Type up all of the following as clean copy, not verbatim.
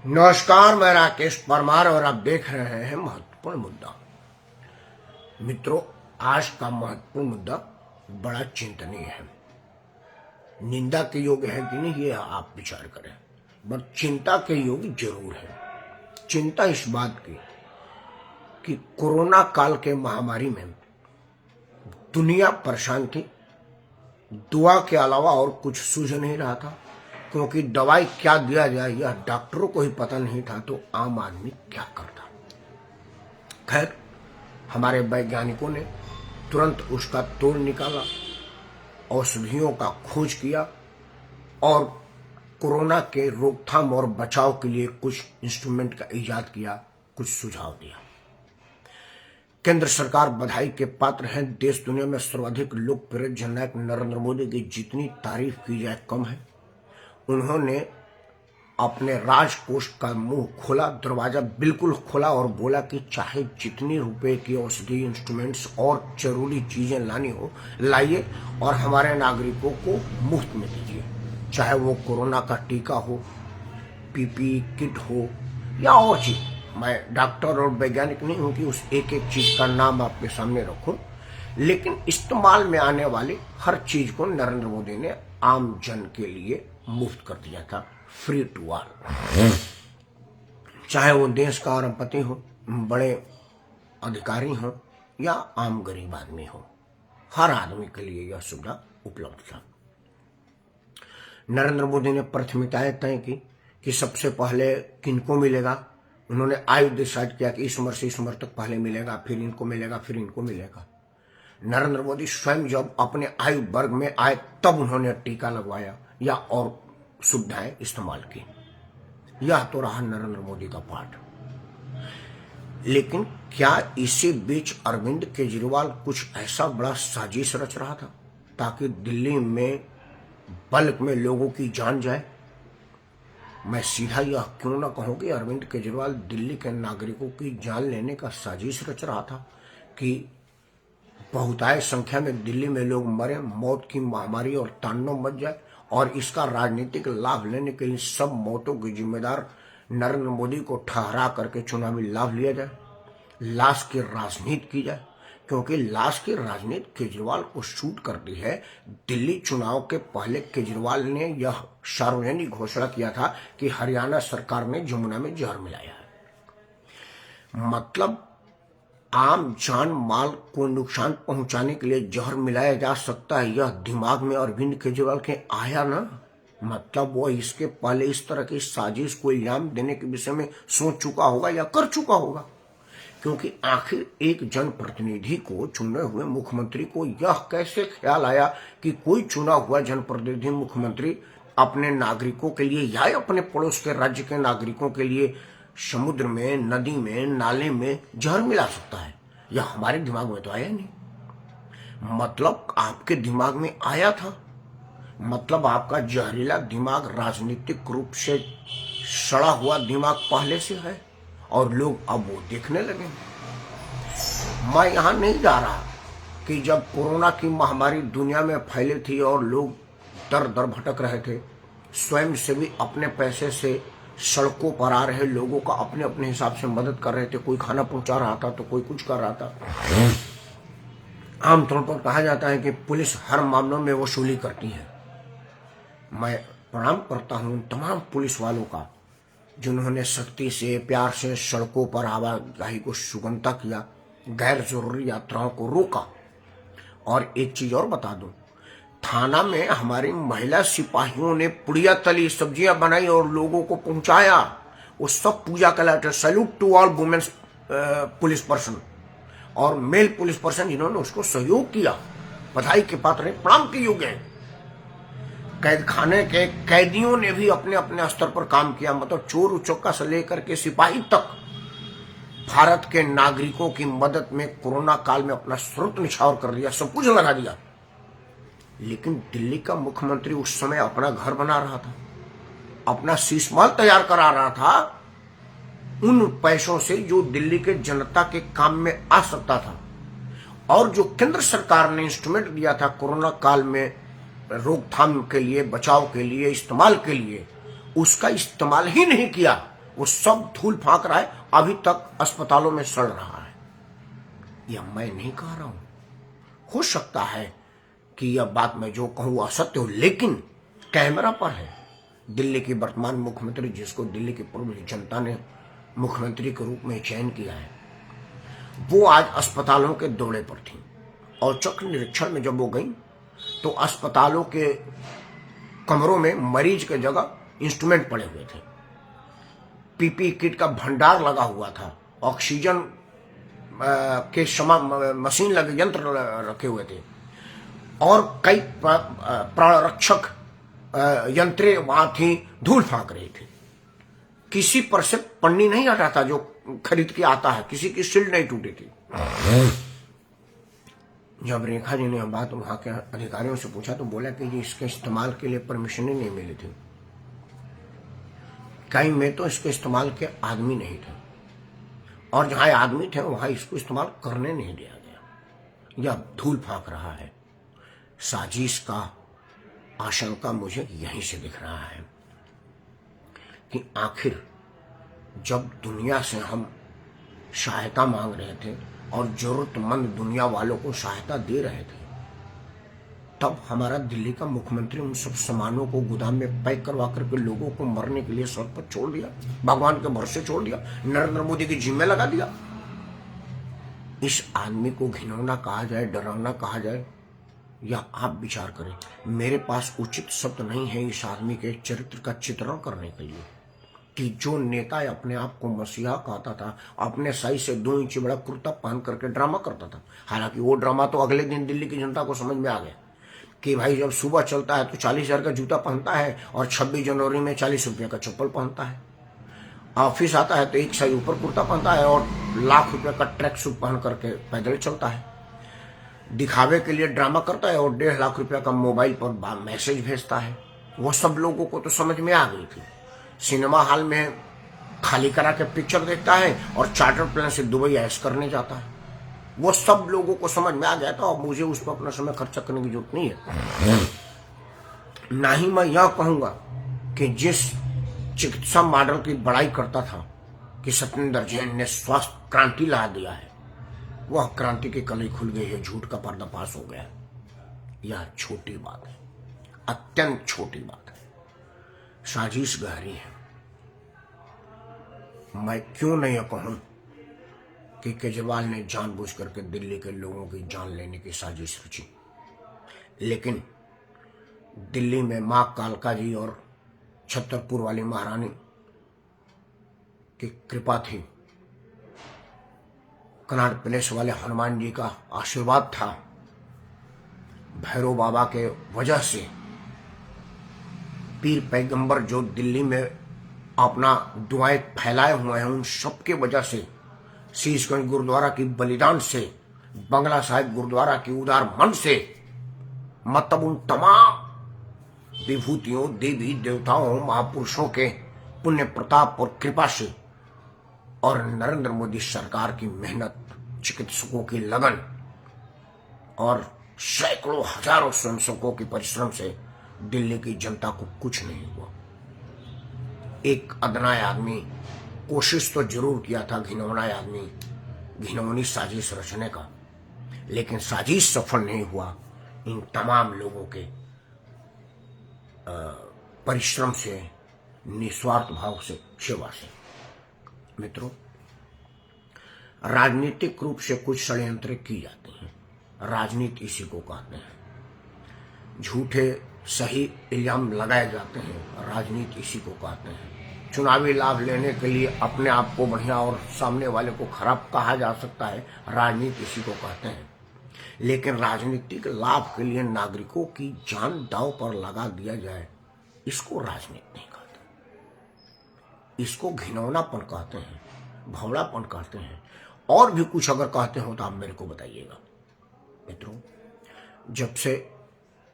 नमस्कार, मैं राकेश परमार और आप देख रहे हैं महत्वपूर्ण मुद्दा। मित्रों, आज का महत्वपूर्ण मुद्दा बड़ा चिंतनीय है। निंदा के योग्य है कि नहीं, ये आप विचार करें, बट चिंता के योग्य जरूर है। चिंता इस बात की कि कोरोना काल के महामारी में दुनिया परेशान थी। दुआ के अलावा और कुछ सूझ नहीं रहा था, क्योंकि दवाई क्या दिया जाए यह डॉक्टरों को ही पता नहीं था, तो आम आदमी क्या करता। खैर, हमारे वैज्ञानिकों ने तुरंत उसका तोड़ निकाला, औषधियों का खोज किया और कोरोना के रोकथाम और बचाव के लिए कुछ इंस्ट्रूमेंट का इजाद किया, कुछ सुझाव दिया। केंद्र सरकार बधाई के पात्र है। देश दुनिया में सर्वाधिक लोकप्रिय जननायक नरेंद्र मोदी की जितनी तारीफ की जाए कम है। उन्होंने अपने राजकोष का मुंह खोला, दरवाजा बिल्कुल खोला और बोला कि चाहे जितनी रुपए की औषधि, इंस्ट्रूमेंट्स और जरूरी चीजें लानी हो लाइए और हमारे नागरिकों को मुफ्त में दीजिए। चाहे वो कोरोना का टीका हो, पीपीई किट हो या और चीज। मैं डॉक्टर और वैज्ञानिक नहीं हूं कि उस एक एक चीज का नाम आपके सामने रखूं, लेकिन इस्तेमाल में आने वाली हर चीज को नरेंद्र मोदी ने आम जन के लिए मुफ्त कर दिया था, फ्री टू ऑल। चाहे वो देश का अरबपति हो, बड़े अधिकारी हो या आम गरीब आदमी हो, हर आदमी के लिए यह सुविधा उपलब्ध था। नरेंद्र मोदी ने प्राथमिकताएं तय की कि सबसे पहले किनको मिलेगा। उन्होंने आयु डिसाइड किया कि इस उम्र से इस उम्र तक पहले मिलेगा, फिर इनको मिलेगा, फिर इनको मिलेगा। नरेंद्र मोदी स्वयं जब अपने आयु वर्ग में आए तब उन्होंने टीका लगवाया या और सुविधाएं इस्तेमाल की। यह तो रहा नरेंद्र मोदी का पाठ। लेकिन क्या इसी बीच अरविंद केजरीवाल कुछ ऐसा बड़ा साजिश रच रहा था ताकि दिल्ली में बल्क में लोगों की जान जाए? मैं सीधा यह क्यों ना कहूं कि अरविंद केजरीवाल दिल्ली के नागरिकों की जान लेने का साजिश रच रहा था कि बहुतायत संख्या में दिल्ली में लोग मरे, मौत की महामारी और तांडव मच जाए और इसका राजनीतिक लाभ लेने के लिए सब मौतों के जिम्मेदार नरेंद्र मोदी को ठहरा करके चुनावी लाभ लिया जाए, लाश की राजनीति की जाए। क्योंकि लाश की राजनीति केजरीवाल को सूट करती है। दिल्ली चुनाव के पहले केजरीवाल ने यह सार्वजनिक घोषणा किया था कि हरियाणा सरकार ने जमुना में जहर मिलाया है। मतलब आम जान माल को नुकसान पहुंचाने के लिए जहर मिलाया जा सकता है, यह दिमाग में अरविंद केजरीवाल के आया ना। मतलब वो इसके पहले इस तरह की साजिश को इल्जाम देने के विषय में सोच चुका होगा या कर चुका होगा। क्योंकि आखिर एक जनप्रतिनिधि को, चुने हुए मुख्यमंत्री को यह कैसे ख्याल आया कि कोई चुना हुआ जनप्रतिनिधि मुख्यमंत्री अपने नागरिकों के लिए या अपने पड़ोस के राज्य के नागरिकों के लिए समुद्र में, नदी में, नाले में जहर मिला सकता है? यह हमारे दिमाग में तो आया नहीं। मतलब आपके दिमाग में आया था। मतलब आपका जहरीला दिमाग, राजनीतिक रूप से सड़ा हुआ दिमाग पहले से है और लोग अब वो देखने लगे। मैं यहां नहीं जा रहा कि जब कोरोना की महामारी दुनिया में फैली थी और लोग दर दर भटक रहे थे, स्वयं से भी अपने पैसे से सड़कों पर आ रहे लोगों का अपने अपने हिसाब से मदद कर रहे थे। कोई खाना पहुंचा रहा था तो कोई कुछ कर रहा था। आमतौर पर कहा जाता है कि पुलिस हर मामलों में वसूली करती है। मैं प्रणाम करता हूं तमाम पुलिस वालों का जिन्होंने सख्ती से, प्यार से सड़कों पर आवाजाही को सुगमता किया, गैर जरूरी यात्राओं को रोका। और एक चीज और बता दूं, थाना में हमारी महिला सिपाहियों ने पुड़िया तली, सब्जियां बनाई और लोगों को पहुंचाया। वो सब पूजा कहलाते। Salute to all womens police person और मेल पुलिस पर्सन जिन्होंने उसको सहयोग किया, बधाई के पात्र हैं, प्रणाम के योग्य हैं। कैद खाने के कैदियों ने भी अपने अपने स्तर पर काम किया। मतलब चोर उचक्का से लेकर के सिपाही तक भारत के नागरिकों की मदद में कोरोना काल में अपना स्रोत निछावर कर दिया, सब कुछ लगा दिया। लेकिन दिल्ली का मुख्यमंत्री उस समय अपना घर बना रहा था, अपना शीशमहल तैयार करा रहा था उन पैसों से जो दिल्ली के जनता के काम में आ सकता था। और जो केंद्र सरकार ने इंस्ट्रूमेंट दिया था कोरोना काल में रोकथाम के लिए, बचाव के लिए, इस्तेमाल के लिए, उसका इस्तेमाल ही नहीं किया। वो सब धूल फांक रहा है, अभी तक अस्पतालों में सड़ रहा है। यह मैं नहीं कह रहा हूं, हो सकता है कि यह बात मैं जो कहूं असत्य हो, लेकिन कैमरा पर है। दिल्ली की वर्तमान मुख्यमंत्री, जिसको दिल्ली की पूर्व जनता ने मुख्यमंत्री के रूप में चयन किया है, वो आज अस्पतालों के दौरे पर थी और चक्र निरीक्षण में जब वो गई तो अस्पतालों के कमरों में मरीज के जगह इंस्ट्रूमेंट पड़े हुए थे, पीपी किट का भंडार लगा हुआ था, ऑक्सीजन के मशीन लगे, यंत्र रखे हुए थे और कई प्राण रक्षक यंत्रें वहां थी, धूल फांक रही थी। किसी पर से पन्नी नहीं हटा था जो खरीद के आता है, किसी की शील्ड नहीं टूटी थी। जब रेखा जी ने यह बात वहां के अधिकारियों से पूछा तो बोला कि जी इसके इस्तेमाल के लिए परमिशन ही नहीं मिली थी, कहीं में तो इसके इस्तेमाल के आदमी नहीं थे और जहां आदमी थे वहां इसको इस्तेमाल करने नहीं दिया गया। यह धूल फांक रहा है। साजिश का आशंका मुझे यहीं से दिख रहा है कि आखिर जब दुनिया से हम सहायता मांग रहे थे और जरूरतमंद दुनिया वालों को सहायता दे रहे थे, तब हमारा दिल्ली का मुख्यमंत्री उन सब सामानों को गोदाम में पैक करवा करके लोगों को मरने के लिए सड़क पर छोड़ दिया, भगवान के भरोसे छोड़ दिया, नरेंद्र मोदी की जिम्मे लगा दिया। इस आदमी को घिनौना कहा जाए, डरावना कहा जाए, या आप विचार करें। मेरे पास उचित शब्द नहीं है इस आदमी के चरित्र का चित्रण करने के लिए कि जो नेता अपने आप को मसीहा कहता था, अपने साइज से 2 इंच बड़ा कुर्ता पहन करके ड्रामा करता था। हालांकि वो ड्रामा तो अगले दिन दिल्ली की जनता को समझ में आ गया कि भाई जब सुबह चलता है तो 40,000 का जूता पहनता है और 26 जनवरी में 40 रुपये का चप्पल पहनता है। ऑफिस आता है तो 1 साइज ऊपर कुर्ता पहनता है और लाख रुपये का ट्रैक सूट पहन करके पैदल चलता है। दिखावे के लिए ड्रामा करता है और 1.5 लाख रुपया का मोबाइल पर मैसेज भेजता है। वो सब लोगों को तो समझ में आ गई थी। सिनेमा हॉल में खाली करा के पिक्चर देखता है और चार्टर प्लेन से दुबई ऐश करने जाता है। वो सब लोगों को समझ में आ गया था और मुझे उस पर अपना समय खर्चा करने की जरूरत नहीं है। ना ही मैं यह कहूंगा कि जिस चिकित्सा मॉडल की बड़ाई करता था कि सत्येंद्र जैन ने स्वास्थ्य क्रांति ला दिया है, वह क्रांति की कली खुल गई है, झूठ का पर्दाफाश हो गया। यह छोटी बात है, अत्यंत छोटी बात है। साजिश गहरी है। मैं क्यों नहीं कहूं कि केजरीवाल ने जानबूझ करके दिल्ली के लोगों की जान लेने की साजिश रची, लेकिन दिल्ली में मां कालका जी और छतरपुर वाली महारानी की कृपा थी, कनाट प्लेस वाले हनुमान जी का आशीर्वाद था, भैरव बाबा के वजह से पीर पैगंबर जो दिल्ली में अपना दुआएं फैलाए हुए हैं, उन सबके वजह से, शीशगंज गुरुद्वारा की बलिदान से, बंगला साहिब गुरुद्वारा की उदार मन से, मतलब उन तमाम विभूतियों, देवी देवताओं, महापुरुषों के पुण्य प्रताप और कृपा से और नरेंद्र मोदी सरकार की मेहनत, चिकित्सकों की लगन और सैकड़ों हजारों स्वयंसेवकों के परिश्रम से दिल्ली की जनता को कुछ नहीं हुआ। एक अदनाय आदमी कोशिश तो जरूर किया था, घिनौना आदमी, घिनौनी साजिश रचने का, लेकिन साजिश सफल नहीं हुआ इन तमाम लोगों के परिश्रम से, निस्वार्थ भाव से, सेवा से। मित्रों, राजनीतिक रूप से कुछ षड्यंत्र की जाती हैं, राजनीति इसी को कहते हैं। झूठे सही इल्जाम लगाए जाते हैं, राजनीति इसी को कहते हैं। चुनावी लाभ लेने के लिए अपने आप को बढ़िया और सामने वाले को खराब कहा जा सकता है, राजनीति इसी को कहते हैं। लेकिन राजनीतिक लाभ के लिए नागरिकों की जान दांव पर लगा दिया जाए, इसको राजनीति नहीं कहते, इसको घिनौनापन कहते हैं, भवड़ापन कहते हैं, और भी कुछ अगर कहते हो तो आप मेरे को बताइएगा। मित्रों, जब से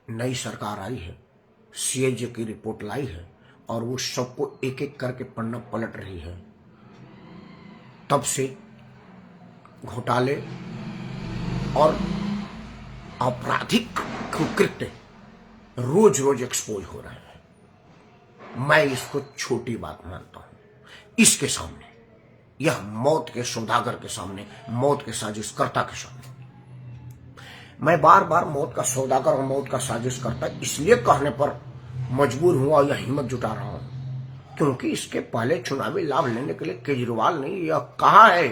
नई सरकार आई है, सीएजी की रिपोर्ट लाई है और वो सबको एक एक करके पन्ना पलट रही है, तब से घोटाले और आपराधिक कुकृत्य रोज रोज एक्सपोज हो रहे हैं। मैं इसको छोटी बात मानता हूं। इसके सामने, यह मौत के सौदागर के सामने, मौत के साजिशकर्ता के सामने। मैं बार बार मौत का सौदागर और मौत का साजिशकर्ता इसलिए कहने पर मजबूर हुआ या हिम्मत जुटा रहा हूं क्योंकि इसके पहले चुनावी लाभ लेने के लिए केजरीवाल ने यह कहा है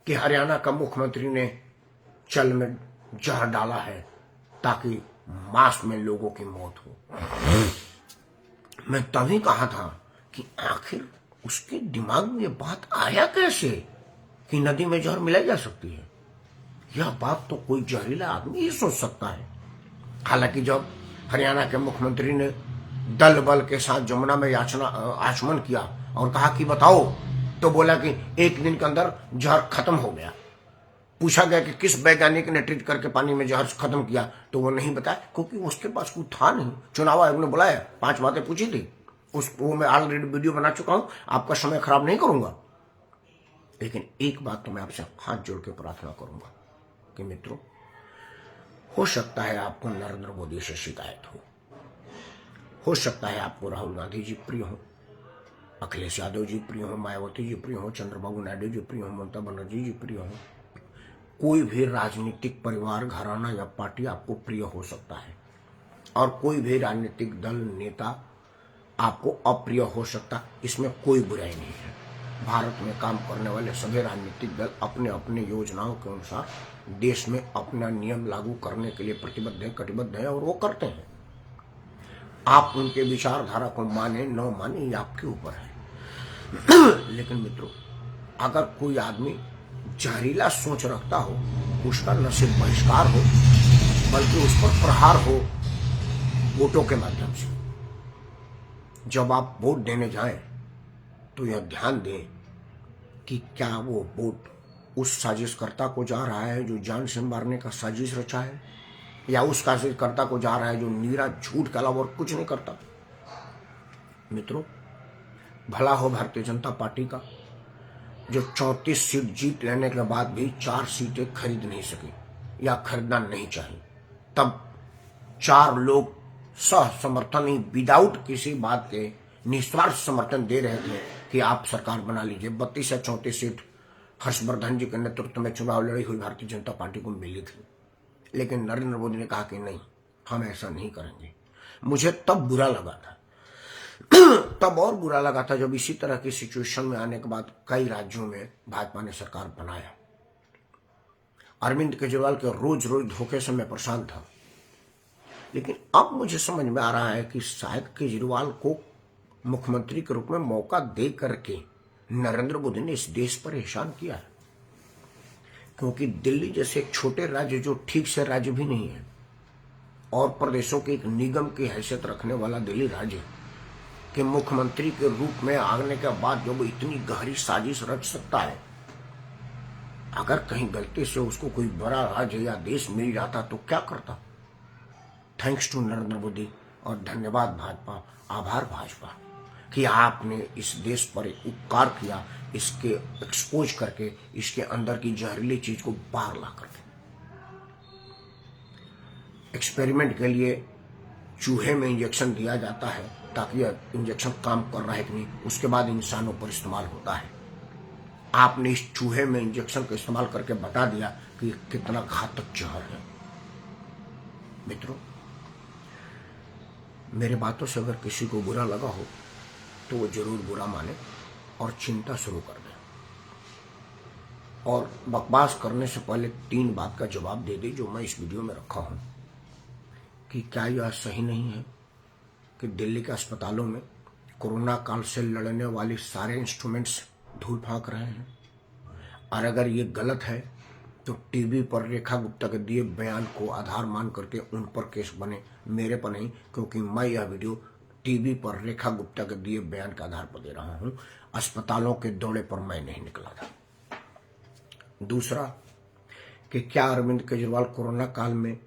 कि हरियाणा का मुख्यमंत्री ने चल में जहर डाला है ताकि मास में लोगों की मौत हो। मैं तभी कहा था कि आखिर उसके दिमाग में ये बात आया कैसे कि नदी में जहर मिलाई जा सकती है। यह बात तो कोई जहरीला आदमी ही सोच सकता है। हालांकि जब हरियाणा के मुख्यमंत्री ने दल बल के साथ जमुना में आचमन किया और कहा कि बताओ, तो बोला कि एक दिन के अंदर जहर खत्म हो गया। पूछा गया कि किस वैज्ञानिक ने ट्रीट करके पानी में जहर खत्म किया, तो वो नहीं बताया क्योंकि उसके पास कुछ था नहीं। चुनाव आयोग ने बुलाया, 5 बातें पूछी थी, वो मैं ऑलरेडी वीडियो बना चुका हूं, आपका समय खराब नहीं करूंगा। लेकिन एक बात तो मैं आपसे हाथ जोड़ के प्रार्थना करूंगा कि मित्रों, हो सकता है आपको नरेंद्र मोदी से शिकायत हो सकता है आपको राहुल गांधी जी प्रिय हो, अखिलेश यादव जी प्रिय हो, मायावती जी प्रिय हो, चंद्रबाबू नायडू जी प्रिय हो, ममता बनर्जी जी प्रिय हो। कोई भी राजनीतिक परिवार, घराना या पार्टी आपको प्रिय हो सकता है और कोई भी राजनीतिक दल, नेता आपको अप्रिय हो सकता, इसमें कोई बुराई नहीं है। भारत में काम करने वाले सभी राजनीतिक दल अपने अपने योजनाओं के अनुसार देश में अपना नियम लागू करने के लिए प्रतिबद्ध है, कटिबद्ध है और वो करते हैं। आप उनके विचारधारा को माने न माने ये आपके ऊपर है। लेकिन मित्रों, अगर कोई आदमी जहरीला सोच रखता हो, उसका न सिर्फ बहिष्कार हो बल्कि उस पर प्रहार हो वोटों के माध्यम से। जब आप वोट देने जाएं तो यह ध्यान दें कि क्या वो वोट उस साजिशकर्ता को जा रहा है जो जान से मारने का साजिश रचा है, या उस साजिशकर्ता को जा रहा है जो नीरा झूठ के अलावा और कुछ नहीं करता। मित्रों, भला हो भारतीय जनता पार्टी का जो 34 सीट जीत लेने के बाद भी 4 सीटें खरीद नहीं सकी या खरीदना नहीं चाहिए। तब 4 लोग सह समर्थन ही, विदाउट किसी बात के निस्वार्थ समर्थन दे रहे थे कि आप सरकार बना लीजिए। 32 या 34 सीट हर्षवर्धन जी के नेतृत्व में चुनाव लड़ी हुई भारतीय जनता पार्टी को मिली थी, लेकिन नरेंद्र मोदी ने कहा कि नहीं, हम ऐसा नहीं करेंगे। मुझे तब बुरा लगा था तब और बुरा लगा था जब इसी तरह की सिचुएशन में आने के बाद कई राज्यों में भाजपा ने सरकार बनाया। अरविंद केजरीवाल के रोज रोज धोखे से मैं परेशान था, लेकिन अब मुझे समझ में आ रहा है कि शायद केजरीवाल को मुख्यमंत्री के रूप में मौका दे करके नरेंद्र मोदी ने इस देश पर एहसान किया है। क्योंकि दिल्ली जैसे एक छोटे राज्य, जो ठीक से राज्य भी नहीं है और प्रदेशों के एक निगम की हैसियत रखने वाला दिल्ली राज्य के मुख्यमंत्री के रूप में आने के बाद जब वो इतनी गहरी साजिश रच सकता है, अगर कहीं गलती से उसको कोई बड़ा राज्य या देश मिल जाता तो क्या करता। थैंक्स टू नरेंद्र मोदी और धन्यवाद भाजपा, आभार भाजपा कि आपने इस देश पर उपकार किया, इसके एक्सपोज करके, इसके अंदर की जहरीली चीज को बाहर ला करके। एक्सपेरिमेंट के लिए चूहे में इंजेक्शन दिया जाता है ताकि यह इंजेक्शन काम कर रहा है कि नहीं, उसके बाद इंसानों पर इस्तेमाल होता है। आपने इस चूहे में इंजेक्शन का इस्तेमाल करके बता दिया कि कितना घातक जहर है। मित्रों, मेरे बातों से अगर किसी को बुरा लगा हो तो वो जरूर बुरा माने और चिंता शुरू कर दे, और बकवास करने से पहले 3 बात का जवाब दे दे जो मैं इस वीडियो में रखा हूं कि क्या यह सही नहीं है कि दिल्ली के अस्पतालों में कोरोना काल से लड़ने वाली सारे इंस्ट्रूमेंट्स धूल फांक रहे हैं, और अगर ये गलत है तो टीवी पर रेखा गुप्ता के दिए बयान को आधार मान करके उन पर केस बने, मेरे पर नहीं, क्योंकि मैं यह वीडियो टीवी पर रेखा गुप्ता के दिए बयान के आधार पर दे रहा हूं। अस्पतालों के दौरे पर मैं नहीं निकला था। दूसरा, कि क्या अरविंद केजरीवाल कोरोना काल में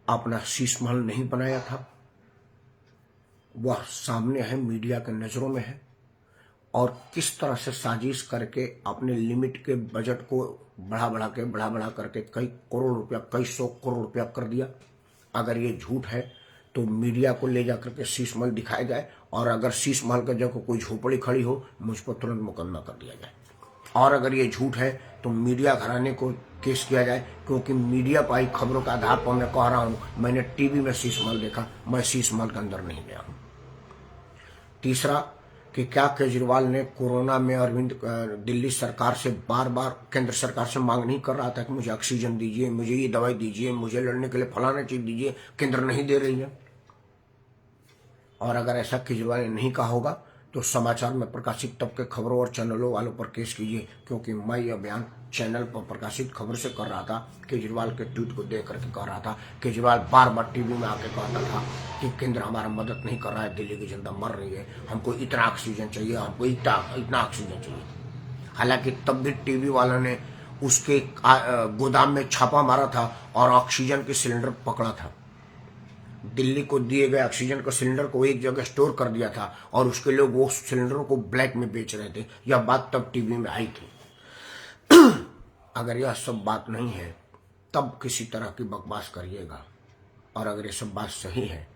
अपना शीश महल नहीं बनाया था, वह सामने है, मीडिया के नजरों में है, और किस तरह से साजिश करके अपने लिमिट के बजट को बढ़ा बढ़ा करके कई करोड़ रुपया, कई 100 करोड़ रुपया कर दिया। अगर ये झूठ है तो मीडिया को ले जाकर के शीश महल दिखाया जाए, और अगर शीश महल की जगह कोई झोपड़ी खड़ी हो मुझ पर तुरंत मुकदमा कर दिया जाए। और अगर ये झूठ है तो मीडिया घराने को केस किया जाए, क्योंकि मीडिया पाई खबरों का आधार पर मैं कह रहा हूं मैंने टीवी में शीश महल देखा, मैं शीश महल के अंदर नहीं गया हूं। तीसरा कि क्या केजरीवाल ने कोरोना में अरविंद दिल्ली सरकार से बार बार केंद्र सरकार से मांग नहीं कर रहा था कि मुझे ऑक्सीजन दीजिए, मुझे ये दवाई दीजिए, मुझे लड़ने के लिए फलाना चीज दीजिए, केंद्र नहीं दे रही है। और अगर ऐसा केजरीवाल ने नहीं कहा होगा तो समाचार में प्रकाशित तब के खबरों और चैनलों वालों पर केस कीजिए, क्योंकि मैं यह बयान चैनल पर प्रकाशित खबर से कर रहा था, केजरीवाल के ट्वीट को देख करके कह रहा था। केजरीवाल बार बार टीवी में आके कहता था कि केंद्र हमारा मदद नहीं कर रहा है, दिल्ली की जनता मर रही है, हमको इतना ऑक्सीजन चाहिए, हमको इतना ऑक्सीजन चाहिए। हालांकि तब भी टीवी वालों ने उसके गोदाम में छापा मारा था और ऑक्सीजन के सिलेंडर पकड़ा था। दिल्ली को दिए गए ऑक्सीजन के सिलेंडर को एक जगह स्टोर कर दिया था और उसके लोग वो सिलेंडरों को ब्लैक में बेच रहे थे। यह बात तब टीवी में आई थी। अगर यह सब बात नहीं है तब किसी तरह की बकवास करिएगा, और अगर ये सब बात सही है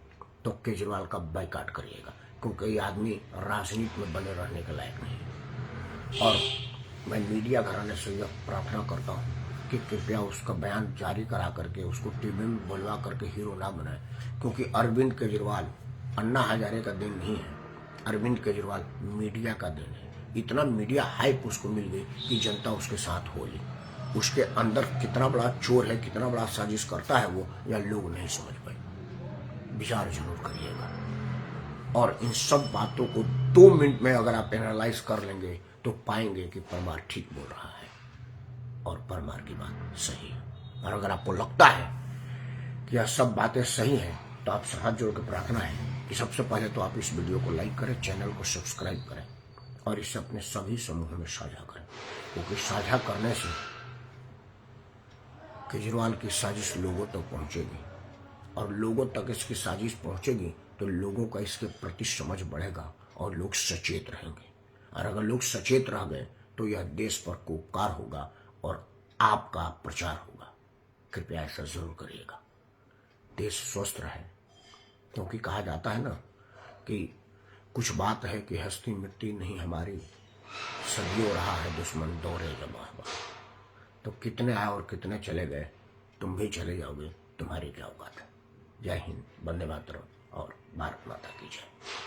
तो केजरीवाल का बाइकाट करिएगा, क्योंकि ये आदमी राजनीति में बने रहने के लायक नहीं है। और मैं मीडिया घराने से यह प्रार्थना करता हूँ कि कृपया उसका बयान जारी करा करके उसको टीवी में बुलवा करके हीरो ना बनाए, क्योंकि अरविंद केजरीवाल अन्ना हजारे का दिन नहीं है, अरविंद केजरीवाल मीडिया का दिन है। इतना मीडिया हाइप उसको मिल गई कि जनता उसके साथ हो ली। उसके अंदर कितना बड़ा चोर है, कितना बड़ा साजिश करता है वो, या लोग नहीं समझ पाए। विचार जरूर करिएगा। और इन सब बातों को 2 मिनट में अगर आप एनालाइज कर लेंगे तो पाएंगे कि परमार ठीक बोल रहा है और परमार की बात सही है। और अगर आपको लगता है कि यह सब बातें सही हैं तो आपसे हाथ जोड़ के प्रार्थना है कि सबसे पहले तो आप इस वीडियो को लाइक करें, चैनल को सब्सक्राइब करें और इसे अपने सभी समूहों में साझा करें, क्योंकि साझा करने से केजरीवाल की साजिश लोगों तक पहुंचेगी, और लोगों तक इसकी साजिश पहुंचेगी तो लोगों का इसके प्रति समझ बढ़ेगा और लोग सचेत रहेंगे। और अगर लोग सचेत रह गए तो यह देश पर उपकार होगा और आपका प्रचार होगा। कृपया ऐसा जरूर करिएगा। देश स्वस्थ रहे, क्योंकि कहा जाता है ना कि कुछ बात है कि हस्ती मिट्टी नहीं हमारी, सदियों रहा है दुश्मन दौरे जमा। तो कितने आए और कितने चले गए, तुम भी चले जाओगे, तुम्हारी क्या औकात है। जय हिंद, वंदे मातरम और भारत माता की जय।